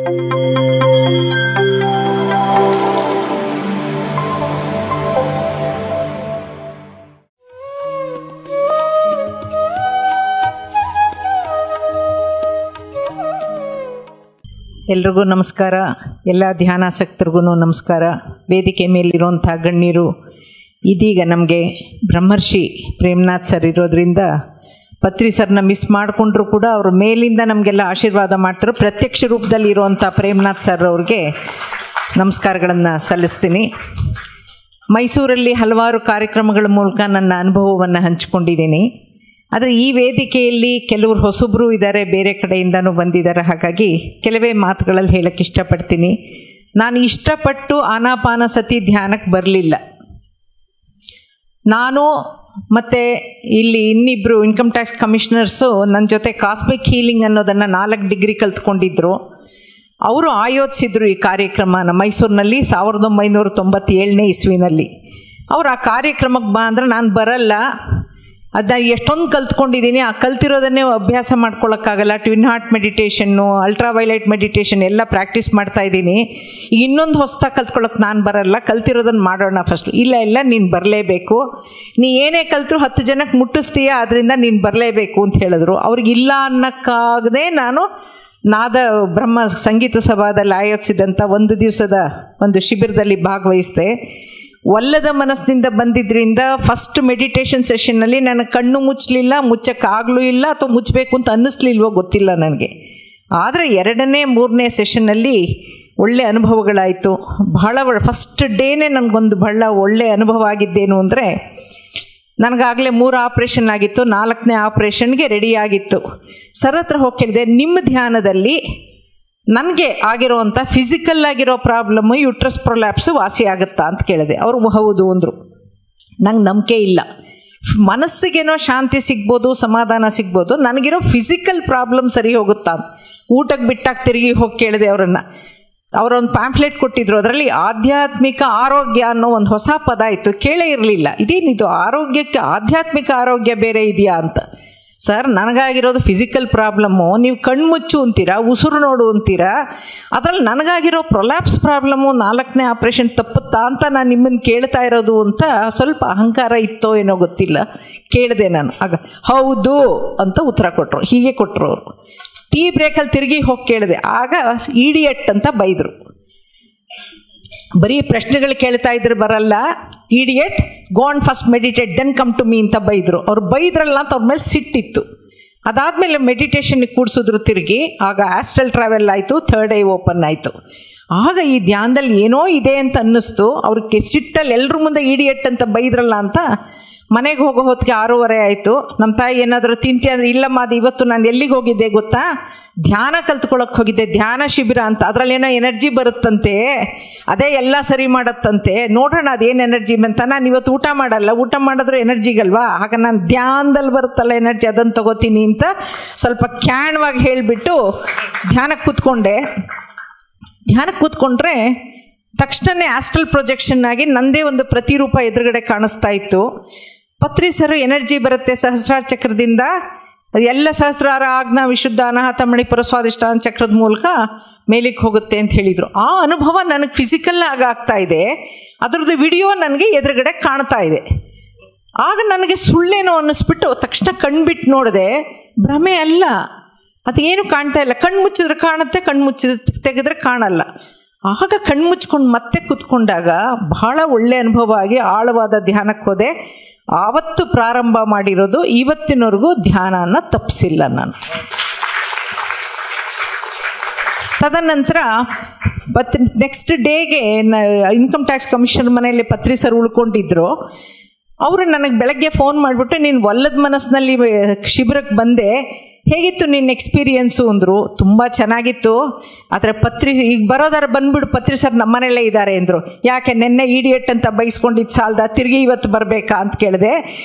ಎಲ್ರಿಗೂ ನಮಸ್ಕಾರ. ಎಲ್ಲ ಧ್ಯಾನಾಸಕ್ತರಿಗೂ ನಮಸ್ಕಾರ. ವೇದಿಕೆ ಮೇಲಿರುವಂಥ ಗಣ್ಯರು, ಇದೀಗ ನಮಗೆ ಬ್ರಹ್ಮರ್ಷಿ ಪ್ರೇಮ್ನಾಥ್ ಸರ್ ಇರೋದ್ರಿಂದ ಪತ್ರಿ ಸರ್ನ ಮಿಸ್ ಮಾಡಿಕೊಂಡ್ರು ಕೂಡ ಅವ್ರ ಮೇಲಿಂದ ನಮಗೆಲ್ಲ ಆಶೀರ್ವಾದ ಮಾಡ್ತಾರೆ. ಪ್ರತ್ಯಕ್ಷ ರೂಪದಲ್ಲಿ ಇರುವಂಥ ಪ್ರೇಮ್ನಾಥ್ ಸರ್ ಅವ್ರಿಗೆ ನಮಸ್ಕಾರಗಳನ್ನು ಸಲ್ಲಿಸ್ತೀನಿ. ಮೈಸೂರಲ್ಲಿ ಹಲವಾರು ಕಾರ್ಯಕ್ರಮಗಳ ಮೂಲಕ ನನ್ನ ಅನುಭವವನ್ನು ಹಂಚಿಕೊಂಡಿದ್ದೀನಿ. ಆದರೆ ಈ ವೇದಿಕೆಯಲ್ಲಿ ಕೆಲವರು ಹೊಸಬ್ರು ಇದ್ದಾರೆ, ಬೇರೆ ಕಡೆಯಿಂದನೂ ಬಂದಿದ್ದಾರೆ. ಹಾಗಾಗಿ ಕೆಲವೇ ಮಾತುಗಳಲ್ಲಿ ಹೇಳಕ್ಕೆ ಇಷ್ಟಪಡ್ತೀನಿ. ನಾನು ಇಷ್ಟಪಟ್ಟು ಆನಾಪಾನಸತಿ ಧ್ಯಾನಕ್ಕೆ ಬರಲಿಲ್ಲ. ನಾನು ಮತ್ತು ಇಲ್ಲಿ ಇನ್ನಿಬ್ಬರು ಇನ್ಕಮ್ ಟ್ಯಾಕ್ಸ್ ಕಮಿಷನರ್ಸು ನನ್ನ ಜೊತೆ ಕಾಸ್ಮಿಕ್ ಹೀಲಿಂಗ್ ಅನ್ನೋದನ್ನು 4 ಡಿಗ್ರಿ ಕಲ್ತ್ಕೊಂಡಿದ್ರು. ಅವರು ಆಯೋಜಿಸಿದ್ರು ಈ ಕಾರ್ಯಕ್ರಮನ ಮೈಸೂರಿನಲ್ಲಿ 1997ನೇ ಇಸ್ವಿನಲ್ಲಿ. ಅವ್ರು ಆ ಕಾರ್ಯಕ್ರಮಕ್ಕೆ ಬಾ ಅಂದರೆ ನಾನು ಬರಲ್ಲ, ಅದನ್ನ ಎಷ್ಟೊಂದು ಕಲ್ತ್ಕೊಂಡಿದ್ದೀನಿ, ಆ ಕಲ್ತಿರೋದನ್ನೇ ಅಭ್ಯಾಸ ಮಾಡ್ಕೊಳ್ಳೋಕ್ಕಾಗಲ್ಲ. ಟ್ವಿನ್ ಹಾರ್ಟ್ ಮೆಡಿಟೇಷನ್ನು, ಅಲ್ಟ್ರಾವೈಲೆಟ್ ಮೆಡಿಟೇಷನ್ ಎಲ್ಲ ಪ್ರಾಕ್ಟೀಸ್ ಮಾಡ್ತಾಯಿದ್ದೀನಿ. ಈಗ ಇನ್ನೊಂದು ಹೊಸದಾಗಿ ಕಲ್ತ್ಕೊಳ್ಳೋಕೆ ನಾನು ಬರಲ್ಲ, ಕಲ್ತಿರೋದನ್ನು ಮಾಡೋಣ ಫಸ್ಟು. ಇಲ್ಲ ನೀನು ಬರಲೇಬೇಕು, ನೀ ಏನೇ ಕಲ್ತರೂ 10 ಜನಕ್ಕೆ ಮುಟ್ಟಿಸ್ತೀಯ, ಅದರಿಂದ ನೀನು ಬರಲೇಬೇಕು ಅಂತ ಹೇಳಿದ್ರು. ಅವ್ರಿಗೆ ಇಲ್ಲ ಅನ್ನೋಕ್ಕಾಗದೆ ನಾನು ಬ್ರಹ್ಮ ಸಂಗೀತ ಸಭಾದಲ್ಲಿ ಆಯೋಜಿಸಿದಂಥ 1 ದಿವಸದ ಒಂದು ಶಿಬಿರದಲ್ಲಿ ಭಾಗವಹಿಸಿದೆ. ಒಲ್ಲದ ಮನಸ್ಸಿನಿಂದ ಬಂದಿದ್ದರಿಂದ ಫಸ್ಟ್ ಮೆಡಿಟೇಷನ್ ಸೆಷನ್ನಲ್ಲಿ ನಾನು ಕಣ್ಣು ಮುಚ್ಚಲಿಲ್ಲ, ಮುಚ್ಚಕ್ಕಾಗಲೂ ಇಲ್ಲ, ಅಥವಾ ಮುಚ್ಚಬೇಕು ಅಂತ ಅನ್ನಿಸ್ಲಿಲ್ವೋ ಗೊತ್ತಿಲ್ಲ ನನಗೆ. ಆದರೆ 2ನೇ 3ನೇ ಸೆಷನ್ನಲ್ಲಿ ಒಳ್ಳೆ ಅನುಭವಗಳಾಯಿತು. ಫಸ್ಟ್ ಡೇನೇ ನನಗೊಂದು ಬಹಳ ಒಳ್ಳೆ ಅನುಭವ ಆಗಿದ್ದೇನು ಅಂದರೆ, ನನಗಾಗಲೇ 3 ಆಪ್ರೇಷನ್ ಆಗಿತ್ತು, 4ನೇ ಆಪ್ರೇಷನ್ಗೆ ರೆಡಿಯಾಗಿತ್ತು. ಸರ್ ಹತ್ರ ಹೋಗಿ ಕೇಳಿದೆ, ನಿಮ್ಮ ಧ್ಯಾನದಲ್ಲಿ ನನಗೆ ಆಗಿರೋವಂಥ ಫಿಸಿಕಲ್ ಆಗಿರೋ ಪ್ರಾಬ್ಲಮ್ಮು ಯುಟ್ರಸ್ ಪ್ರೊಲ್ಯಾಪ್ಸು ವಾಸಿ ಆಗುತ್ತಾ ಅಂತ ಕೇಳಿದೆ. ಅವರು ಹೌದು ಅಂದರು. ನಂಗೆ ನಂಬಿಕೆ ಇಲ್ಲ, ಮನಸ್ಸಿಗೇನೋ ಶಾಂತಿ ಸಿಗ್ಬೋದು, ಸಮಾಧಾನ ಸಿಗ್ಬೋದು, ನನಗಿರೋ ಫಿಸಿಕಲ್ ಪ್ರಾಬ್ಲಮ್ ಸರಿ ಹೋಗುತ್ತಾ ಅಂತ. ಊಟಕ್ಕೆ ಬಿಟ್ಟಾಗ ತಿರುಗಿ ಹೋಗಿ ಕೇಳಿದೆ ಅವರನ್ನು. ಅವರೊಂದು ಪ್ಯಾಂಫ್ಲೆಟ್ ಕೊಟ್ಟಿದ್ರು, ಅದರಲ್ಲಿ ಆಧ್ಯಾತ್ಮಿಕ ಆರೋಗ್ಯ ಅನ್ನೋ ಒಂದು ಹೊಸ ಪದ ಇತ್ತು, ಕೇಳೇ ಇರಲಿಲ್ಲ. ಇದೇನಿದು ಆರೋಗ್ಯಕ್ಕೆ ಆಧ್ಯಾತ್ಮಿಕ ಆರೋಗ್ಯ ಬೇರೆ ಇದೆಯಾ ಅಂತ. ಸರ್, ನನಗಾಗಿರೋದು ಫಿಸಿಕಲ್ ಪ್ರಾಬ್ಲಮ್ಮು, ನೀವು ಕಣ್ಮುಚ್ಚು ಅಂತೀರಾ, ಉಸಿರು ನೋಡು ಅಂತೀರಾ, ಅದರಲ್ಲಿ ನನಗಾಗಿರೋ ಪ್ರೊಲ್ಯಾಪ್ಸ್ ಪ್ರಾಬ್ಲಮ್ಮು 4ನೇ ಆಪ್ರೇಷನ್ ತಪ್ಪುತ್ತಾ ಅಂತ ನಾನು ನಿಮ್ಮನ್ನು ಕೇಳ್ತಾ ಇರೋದು ಅಂತ ಸ್ವಲ್ಪ ಅಹಂಕಾರ ಇತ್ತೋ ಏನೋ ಗೊತ್ತಿಲ್ಲ. ಕೇಳಿದೆ ನಾನು. ಆಗ ಹೌದು ಅಂತ ಉತ್ತರ ಕೊಟ್ಟರು. ಹೀಗೆ ಕೊಟ್ಟರು ಅವರು. ಟೀ ಬ್ರೇಕಲ್ಲಿ ತಿರುಗಿ ಹೋಗಿ ಕೇಳಿದೆ. ಆಗ ಈಡಿಯಟ್ ಅಂತ ಬೈದರು. ಬರೀ ಪ್ರಶ್ನೆಗಳು ಕೇಳ್ತಾ ಇದ್ರೆ ಬರಲ್ಲ, idiot, go on first meditate then come to me ಅಂತ ಬೈದರು. ಅವ್ರು ಬೈದ್ರಲ್ಲ ಅಂತ ಅವ್ರ ಮೇಲೆ ಸಿಟ್ಟಿತ್ತು. ಅದಾದಮೇಲೆ ಮೆಡಿಟೇಷನ್ಗೆ ಕೂಡಿಸಿದ್ರು ತಿರುಗಿ. ಆಗ ಆಸ್ಟ್ರಲ್ ಟ್ರಾವೆಲ್ ಆಯಿತು, 3rd ಐ ಓಪನ್ ಆಯಿತು. ಆಗ ಈ ಧ್ಯಾನದಲ್ಲಿ ಏನೋ ಇದೆ ಅಂತ ಅನ್ನಿಸ್ತು. ಅವ್ರಿಗೆ ಸಿಟ್ಟಲ್ಲಿ ಎಲ್ಲರ ಮುಂದೆ ಇಡಿಯಟ್ ಅಂತ ಬೈದ್ರಲ್ಲ ಅಂತ ಮನೆಗೆ ಹೋಗೋ ಹೊತ್ತಿಗೆ 6:30 ಆಯಿತು. ನಮ್ಮ ತಾಯಿ ಏನಾದರೂ ತಿಂತಿ ಅಂದರೆ, ಇಲ್ಲಮ್ಮ ಅದು ಇವತ್ತು ನಾನು ಎಲ್ಲಿಗೆ ಹೋಗಿದ್ದೆ ಗೊತ್ತಾ, ಧ್ಯಾನ ಕಲ್ತ್ಕೊಳ್ಳೋಕೆ ಹೋಗಿದ್ದೆ, ಧ್ಯಾನ ಶಿಬಿರ ಅಂತ. ಅದರಲ್ಲೇನೋ ಎನರ್ಜಿ ಬರುತ್ತಂತೆ, ಅದೇ ಎಲ್ಲ ಸರಿ ಮಾಡತ್ತಂತೆ, ನೋಡೋಣ ಅದೇನು ಎನರ್ಜಿ ಅಂತ. ನಾನು ಇವತ್ತು ಊಟ ಮಾಡಲ್ಲ, ಊಟ ಮಾಡಿದ್ರೆ ಎನರ್ಜಿಗಲ್ವಾ, ಆಗ ನಾನು ಧ್ಯಾನದಲ್ಲಿ ಬರುತ್ತಲ್ಲ ಎನರ್ಜಿ, ಅದನ್ನು ತಗೋತೀನಿ ಅಂತ ಸ್ವಲ್ಪ ಕ್ಯಾಣ್ವಾಗಿ ಹೇಳಿಬಿಟ್ಟು ಧ್ಯಾನಕ್ಕೆ ಕೂತ್ಕೊಂಡೆ. ಧ್ಯಾನಕ್ಕೆ ಕೂತ್ಕೊಂಡ್ರೆ ತಕ್ಷಣವೇ ಆಸ್ಟ್ರಲ್ ಪ್ರೊಜೆಕ್ಷನ್ ಆಗಿ ನಂದೇ ಒಂದು ಪ್ರತಿರೂಪ ಎದುರುಗಡೆ ಕಾಣಿಸ್ತಾ ಇತ್ತು. ಪತ್ರಿ ಸರ್ ಎನರ್ಜಿ ಬರುತ್ತೆ ಸಹಸ್ರಾರ ಚಕ್ರದಿಂದ, ಎಲ್ಲ ಸಹಸ್ರಾರ ಆಜ್ಞಾ ವಿಶುದ್ಧ ಅನಾಹತ ಮಣಿಪುರ ಸ್ವಾದಿಷ್ಠಾನ ಚಕ್ರದ ಮೂಲಕ ಮೇಲಿಗೆ ಹೋಗುತ್ತೆ ಅಂತ ಹೇಳಿದರು. ಆ ಅನುಭವ ನನಗೆ ಫಿಸಿಕಲ್ ಆಗಿ ಆಗ್ತಾ ಇದೆ, ಅದರದ್ದು ವಿಡಿಯೋ ನನಗೆ ಎದುರುಗಡೆ ಕಾಣ್ತಾ ಇದೆ. ಆಗ ನನಗೆ ಸುಳ್ಳೇನೋ ಅನ್ನಿಸ್ಬಿಟ್ಟು ತಕ್ಷಣ ಕಣ್ಬಿಟ್ಟು ನೋಡಿದೆ, ಭ್ರಮೆ ಅಲ್ಲ, ಅದೇನು ಕಾಣ್ತಾ ಇಲ್ಲ. ಕಣ್ಣು ಮುಚ್ಚಿದ್ರೆ ಕಾಣುತ್ತೆ, ಕಣ್ಣು ಮುಚ್ಚಿದ್ರೆ ತೆಗೆದ್ರೆ ಕಾಣಲ್ಲ. ಆಗ ಕಣ್ಮುಚ್ಕೊಂಡು ಮತ್ತೆ ಕೂತ್ಕೊಂಡಾಗ ಬಹಳ ಒಳ್ಳೆ ಅನುಭವ ಆಗಿ ಆಳವಾದ ಧ್ಯಾನಕ್ಕೆ ಹೋದೆ. ಆವತ್ತು ಪ್ರಾರಂಭ ಮಾಡಿರೋದು ಇವತ್ತಿನವರೆಗೂ ಧ್ಯಾನನ ತಪ್ಪಿಸಿಲ್ಲ ನಾನು. ತದನಂತರ ನೆಕ್ಸ್ಟ್ ಡೇಗೆ ಇನ್ಕಮ್ ಟ್ಯಾಕ್ಸ್ ಕಮಿಷನರ್ ಮನೆಯಲ್ಲಿ ಪತ್ರಿ ಸರ್ ಉಳ್ಕೊಂಡಿದ್ರು. ಅವರು ನನಗೆ ಬೆಳಗ್ಗೆ ಫೋನ್ ಮಾಡಿಬಿಟ್ಟು, ನೀನು ಒಲ್ಲದ ಮನಸ್ಸಿನಲ್ಲಿ ಶಿಬಿರಕ್ಕೆ ಬಂದೆ, ಹೇಗಿತ್ತು ನಿನ್ನ ಎಕ್ಸ್ಪೀರಿಯೆನ್ಸು ಅಂದರು. ತುಂಬ ಚೆನ್ನಾಗಿತ್ತು, ಆದರೆ ಪತ್ರಿ ಈಗ ಬರೋದಾರ ಬಂದುಬಿಡು, ಪತ್ರಿ ಸರ್ ನಮ್ಮ ಮನೆಯಲ್ಲೇ ಇದ್ದಾರೆ ಅಂದರು. ಯಾಕೆ ನೆನ್ನೆ ಇಡಿಯಟ್ ಅಂತ ಬೈಸ್ಕೊಂಡಿದ್ದು ಸಾಲದ, ತಿರುಗಿ ಇವತ್ತು ಬರಬೇಕಾ ಅಂತ ಕೇಳಿದೆ.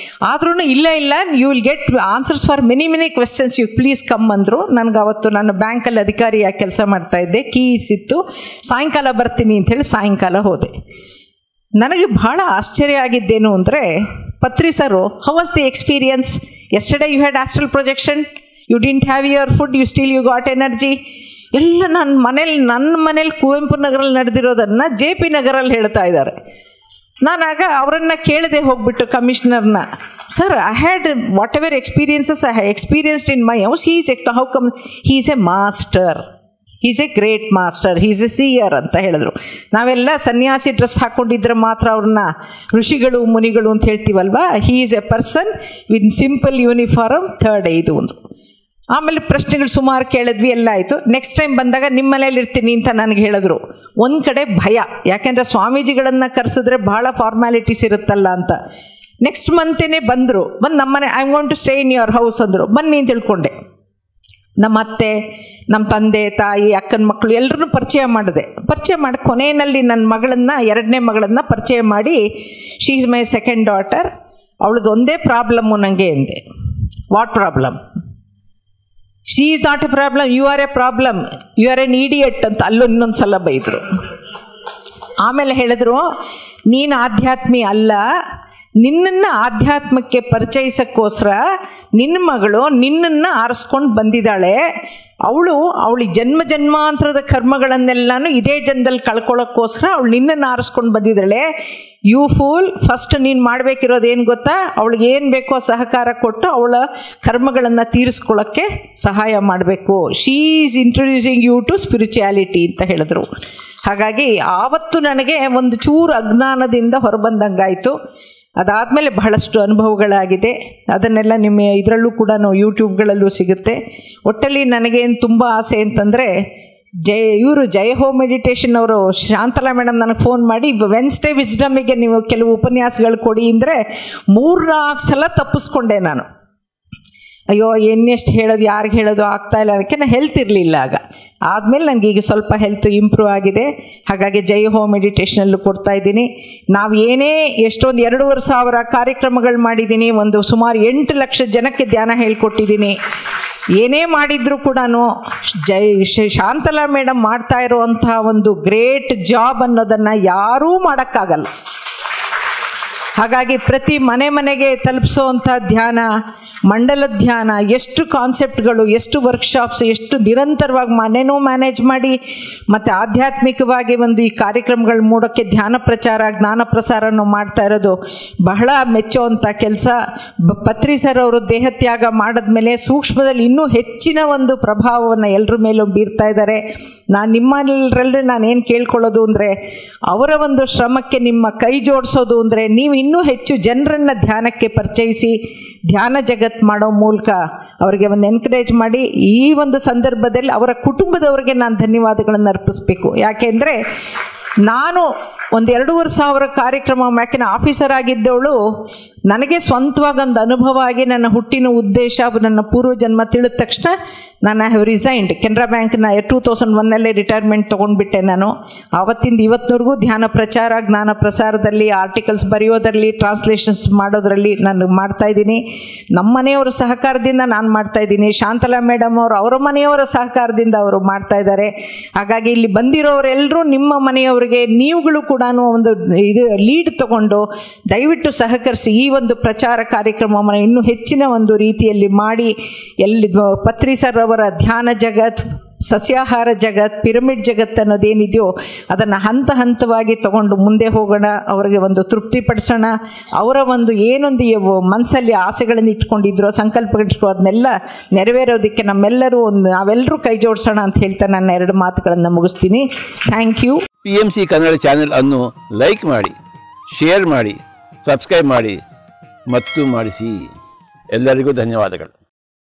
ಆದ್ರೂ ಇಲ್ಲ you will get answers for many questions, you please come ಅಂದರು. ನನಗೆ ಅವತ್ತು ನಾನು ಬ್ಯಾಂಕಲ್ಲಿ ಅಧಿಕಾರಿಯಾಗಿ ಕೆಲಸ ಮಾಡ್ತಾಯಿದ್ದೆ, ಕೀಸ್ ಇತ್ತು. ಸಾಯಂಕಾಲ ಬರ್ತೀನಿ ಅಂಥೇಳಿ ಸಾಯಂಕಾಲ ಹೋದೆ. ನನಗೆ ಬಹಳ ಆಶ್ಚರ್ಯ ಆಗಿದ್ದೇನು ಅಂದರೆ, Patri sir, how was the experience? Yesterday you had astral projection, you didn't have your food, you got energy, ಎಲ್ಲ ನನ್ನ ಮನೇಲಿ ಕುವೆಂಪು ನಗರಲ್ಲಿ ನಡೆದಿರೋದನ್ನು JP ನಗರಲ್ಲಿ ಹೇಳ್ತಾ ಇದ್ದಾರೆ. ನಾನಾಗ ಅವರನ್ನು ಕೇಳದೆ ಹೋಗ್ಬಿಟ್ಟು ಕಮಿಷನರ್ನ, sir I had whatever experiences I have experienced in my house, how come he is a master, is a great master, is a seer ಅಂತ ಹೇಳಿದ್ರು. ನಾವೆಲ್ಲ ಸನ್ಯಾಸಿ ಡ್ರೆಸ್ ಹಾಕ್ಕೊಂಡಿದ್ರೆ ಮಾತ್ರ ಅವ್ರನ್ನ ಋಷಿಗಳು ಮುನಿಗಳು ಅಂತ ಹೇಳ್ತೀವಲ್ವ. He is a person with simple uniform, third ಇದು ಒಂದು. ಆಮೇಲೆ ಪ್ರಶ್ನೆಗಳು ಸುಮಾರು ಕೇಳಿದ್ವಿ, ಎಲ್ಲ ಆಯಿತು. ನೆಕ್ಸ್ಟ್ ಟೈಮ್ ಬಂದಾಗ ನಿಮ್ಮ ಮನೇಲಿ ಇರ್ತೀನಿ ಅಂತ ನನಗೆ ಹೇಳಿದ್ರು. ಒಂದು ಕಡೆ ಭಯ, ಯಾಕೆಂದರೆ ಸ್ವಾಮೀಜಿಗಳನ್ನು ಕರೆಸಿದ್ರೆ ಭಾಳ ಫಾರ್ಮ್ಯಾಲಿಟೀಸ್ ಇರುತ್ತಲ್ಲ ಅಂತ. ನೆಕ್ಸ್ಟ್ ಮಂತೇನೆ ಬಂದರು, ಬಂದು ನಮ್ಮನೆ I want to stay in your house ಅಂದರು. ಬನ್ನಿ ಅಂತ ತಿಳ್ಕೊಂಡೆ. ನಮ್ಮ ಅತ್ತೆ, ನಮ್ಮ ತಂದೆ ತಾಯಿ, ಅಕ್ಕನ ಮಕ್ಕಳು ಎಲ್ಲರನ್ನೂ ಪರಿಚಯ ಮಾಡಿದೆ. ಪರಿಚಯ ಮಾಡಿ ಕೊನೆಯಲ್ಲಿ ನನ್ನ ಮಗಳನ್ನು, ಎರಡನೇ ಮಗಳನ್ನು ಪರಿಚಯ ಮಾಡಿ, she is my second daughter, ಅವಳದ್ದು ಒಂದೇ ಪ್ರಾಬ್ಲಮ್ಮು ನನಗೆ ಎಂದೆ. What problem? She is not a problem, you are a problem, you are an idiot ಅಂತ ಅಲ್ಲೂ ಇನ್ನೊಂದು ಸಲ ಬೈದರು. ಆಮೇಲೆ ಹೇಳಿದ್ರು, ನೀನು ಆಧ್ಯಾತ್ಮಿ ಅಲ್ಲ, ನಿನ್ನನ್ನು ಆಧ್ಯಾತ್ಮಕ್ಕೆ ಪರಿಚಯಿಸೋಕ್ಕೋಸ್ಕರ ನಿನ್ನ ಮಗಳು ನಿನ್ನನ್ನು ಆರಿಸ್ಕೊಂಡು ಬಂದಿದ್ದಾಳೆ. ಅವಳು ಜನ್ಮಾಂತರದ ಕರ್ಮಗಳನ್ನೆಲ್ಲನೂ ಇದೇ ಜನ್ಮದಲ್ಲಿ ಕಳ್ಕೊಳ್ಳೋಕ್ಕೋಸ್ಕರ ಅವಳು ನಿನ್ನನ್ನು ಆರಿಸ್ಕೊಂಡು ಬಂದಿದ್ದಾಳೆ. ಯು ಫೂಲ್, ಫಸ್ಟ್ ನೀನು ಮಾಡಬೇಕಿರೋದು ಏನು ಗೊತ್ತಾ? ಅವಳಿಗೆ ಏನು ಬೇಕೋ ಸಹಕಾರ ಕೊಟ್ಟು ಅವಳ ಕರ್ಮಗಳನ್ನು ತೀರಿಸ್ಕೊಳ್ಳೋಕ್ಕೆ ಸಹಾಯ ಮಾಡಬೇಕು. She is introducing you to spirituality ಅಂತ ಹೇಳಿದ್ರು. ಹಾಗಾಗಿ ಆವತ್ತು ನನಗೆ ಒಂದು ಚೂರು ಅಜ್ಞಾನದಿಂದ ಹೊರಬಂದಂಗಾಯಿತು. ಅದಾದಮೇಲೆ ಬಹಳಷ್ಟು ಅನುಭವಗಳಾಗಿದೆ. ಅದನ್ನೆಲ್ಲ ನಿಮ್ಮ ಇದರಲ್ಲೂ ಕೂಡ ಯೂಟ್ಯೂಬ್ಗಳಲ್ಲೂ ಸಿಗುತ್ತೆ. ಒಟ್ಟಲ್ಲಿ ನನಗೇನು ತುಂಬ ಆಸೆ ಅಂತಂದರೆ, ಜಯ ಹೋಮ್ ಮೆಡಿಟೇಷನ್ ಅವರು ಶಾಂತಲಾ ಮೇಡಮ್ ನನಗೆ ಫೋನ್ ಮಾಡಿ, ವೆನ್ಸ್ಡೇ ವಿಸ್ಡಮಿಗೆ ನೀವು ಕೆಲವು ಉಪನ್ಯಾಸಗಳು ಕೊಡಿ ಅಂದರೆ 3-4 ಸಲ ತಪ್ಪಿಸ್ಕೊಂಡೆ ನಾನು. ಅಯ್ಯೋ ಇನ್ನೆಷ್ಟು ಹೇಳೋದು, ಯಾರಿಗೆ ಹೇಳೋದು ಆಗ್ತಾಯಿಲ್ಲ. ಅದಕ್ಕೆ ನಾನು ಹೆಲ್ತ್ ಇರಲಿಲ್ಲ ಆಗ. ಆದಮೇಲೆ ನನಗೆ ಈಗ ಸ್ವಲ್ಪ ಹೆಲ್ತ್ ಇಂಪ್ರೂವ್ ಆಗಿದೆ. ಹಾಗಾಗಿ ಜೈ ಹೋಮ್ ಮೆಡಿಟೇಷನಲ್ಲೂ ಕೊಡ್ತಾಯಿದ್ದೀನಿ. ನಾವು ಎಷ್ಟೊಂದು 2,500 ಕಾರ್ಯಕ್ರಮಗಳು ಮಾಡಿದ್ದೀನಿ. ಸುಮಾರು 8 ಲಕ್ಷ ಜನಕ್ಕೆ ಧ್ಯಾನ ಹೇಳ್ಕೊಟ್ಟಿದ್ದೀನಿ. ಏನೇ ಮಾಡಿದರೂ ಕೂಡ ಶಾಂತಲಾ ಮೇಡಮ್ ಮಾಡ್ತಾ ಇರೋವಂಥ ಒಂದು ಗ್ರೇಟ್ ಜಾಬ್ ಅನ್ನೋದನ್ನು ಯಾರೂ ಮಾಡೋಕ್ಕಾಗಲ್ಲ. ಹಾಗಾಗಿ ಪ್ರತಿ ಮನೆಗೆ ತಲುಪಿಸೋವಂಥ ಧ್ಯಾನ, ಮಂಡಲ ಧ್ಯಾನ, ಎಷ್ಟು ಕಾನ್ಸೆಪ್ಟ್ಗಳು, ಎಷ್ಟು ವರ್ಕ್ಶಾಪ್ಸ್, ಎಷ್ಟು ನಿರಂತರವಾಗಿ ಮನೆನೂ ಮ್ಯಾನೇಜ್ ಮಾಡಿ ಮತ್ತು ಆಧ್ಯಾತ್ಮಿಕವಾಗಿ ಈ ಕಾರ್ಯಕ್ರಮಗಳು ಮೂಡೋಕ್ಕೆ ಧ್ಯಾನ ಪ್ರಚಾರ, ಜ್ಞಾನ ಪ್ರಸಾರನೂ ಮಾಡ್ತಾ ಇರೋದು ಬಹಳ ಮೆಚ್ಚುವಂಥ ಕೆಲಸ. ಪತ್ರಿ ಸರ್ ಅವರು ದೇಹತ್ಯಾಗ ಮಾಡಿದ್ಮೇಲೆ ಸೂಕ್ಷ್ಮದಲ್ಲಿ ಇನ್ನೂ ಹೆಚ್ಚಿನ ಒಂದು ಪ್ರಭಾವವನ್ನು ಎಲ್ಲರ ಮೇಲೂ ಬೀರ್ತಾ ಇದ್ದಾರೆ. ನಿಮ್ಮಲ್ಲರಲ್ಲಿ ನಾನೇನು ಕೇಳ್ಕೊಳ್ಳೋದು ಅಂದರೆ, ಅವರ ಒಂದು ಶ್ರಮಕ್ಕೆ ನಿಮ್ಮ ಕೈ ಜೋಡಿಸೋದು ಅಂದರೆ, ನೀವು ಇನ್ನೂ ಹೆಚ್ಚು ಜನರನ್ನು ಧ್ಯಾನಕ್ಕೆ ಪರಿಚಯಿಸಿ ಧ್ಯಾನ ಜಗತ್ತು ಮಾಡೋ ಮೂಲಕ ಅವರಿಗೆ ಒಂದು ಎನ್ಕರೇಜ್ ಮಾಡಿ. ಈ ಒಂದು ಸಂದರ್ಭದಲ್ಲಿ ಅವರ ಕುಟುಂಬದವರಿಗೆ ನಾನು ಧನ್ಯವಾದಗಳನ್ನು ಅರ್ಪಿಸಬೇಕು. ಯಾಕೆಂದರೆ ನಾನು ಒಂದು 2,500 ಕಾರ್ಯಕ್ರಮ ಯಾಕೆಂದರೆ ಆಫೀಸರ್ ಆಗಿದ್ದವಳು, ನನಗೆ ಸ್ವಂತವಾಗಿ ಒಂದು ಅನುಭವ ಆಗಿ ನನ್ನ ಹುಟ್ಟಿನ ಉದ್ದೇಶ, ನನ್ನ ಪೂರ್ವಜನ್ಮ ತಿಳಿದ ತಕ್ಷಣ ನಾನು ಐ ಹ್ಯಾವ್ ರಿಸೈನ್ಡ್. ಕೆನರಾ ಬ್ಯಾಂಕ್ನ 2001 ರಿಟೈರ್ಮೆಂಟ್ ತೊಗೊಂಡ್ಬಿಟ್ಟೆ ನಾನು. ಆವತ್ತಿಂದ ಇವತ್ತಿನವರೆಗೂ ಧ್ಯಾನ ಪ್ರಚಾರ, ಜ್ಞಾನ ಪ್ರಸಾರದಲ್ಲಿ, ಆರ್ಟಿಕಲ್ಸ್ ಬರೆಯೋದರಲ್ಲಿ, ಟ್ರಾನ್ಸ್ಲೇಷನ್ಸ್ ಮಾಡೋದರಲ್ಲಿ ನಾನು ಮಾಡ್ತಾಯಿದ್ದೀನಿ. ನಮ್ಮ ಮನೆಯವರ ಸಹಕಾರದಿಂದ ನಾನು ಮಾಡ್ತಾಯಿದ್ದೀನಿ. ಶಾಂತಲಾ ಮೇಡಮ್ ಅವರು ಅವರ ಮನೆಯವರ ಸಹಕಾರದಿಂದ ಅವರು ಮಾಡ್ತಾಯಿದ್ದಾರೆ. ಹಾಗಾಗಿ ಇಲ್ಲಿ ಬಂದಿರೋರೆಲ್ಲರೂ ನಿಮ್ಮ ಮನೆಯವರಿಗೆ ನೀವುಗಳು ಕೂಡ ಒಂದು ಲೀಡ್ ತಗೊಂಡು ದಯವಿಟ್ಟು ಸಹಕರಿಸಿ ಈ ಒಂದು ಪ್ರಚಾರ ಕಾರ್ಯಕ್ರಮವನ್ನು ಇನ್ನೂ ಹೆಚ್ಚಿನ ಒಂದು ರೀತಿಯಲ್ಲಿ ಮಾಡಿ, ಪತ್ರಿ ಸರ್ ಅವರ ಧ್ಯಾನ ಜಗತ್, ಸಸ್ಯಾಹಾರ ಜಗತ್, ಪಿರಮಿಡ್ ಜಗತ್ ಅನ್ನೋದೇನಿದೆಯೋ ಅದನ್ನು ಹಂತ ಹಂತವಾಗಿ ತಗೊಂಡು ಮುಂದೆ ಹೋಗೋಣ. ಅವರಿಗೆ ಒಂದು ತೃಪ್ತಿಪಡಿಸೋಣ. ಅವರ ಏನೊಂದು ಮನಸ್ಸಲ್ಲಿ ಆಸೆಗಳನ್ನು ಇಟ್ಕೊಂಡಿದ್ರು, ಸಂಕಲ್ಪಗಳಿಟ್ಕೊ, ಅದನ್ನೆಲ್ಲ ನೆರವೇರೋದಕ್ಕೆ ನಾವೆಲ್ಲರೂ ಕೈ ಜೋಡಿಸೋಣ ಅಂತ ಹೇಳ್ತಾ ನನ್ನ 2 ಮಾತುಗಳನ್ನು ಮುಗಿಸ್ತೀನಿ. Thank you. PMC Kannada channel ಅನ್ನು ಲೈಕ್ ಮಾಡಿ, ಶೇರ್ ಮಾಡಿ, ಸಬ್ಸ್ಕ್ರೈಬ್ ಮಾಡಿ ಮತ್ತು ಮಾಡಿಸಿ. ಎಲ್ಲರಿಗೂ ಧನ್ಯವಾದಗಳು.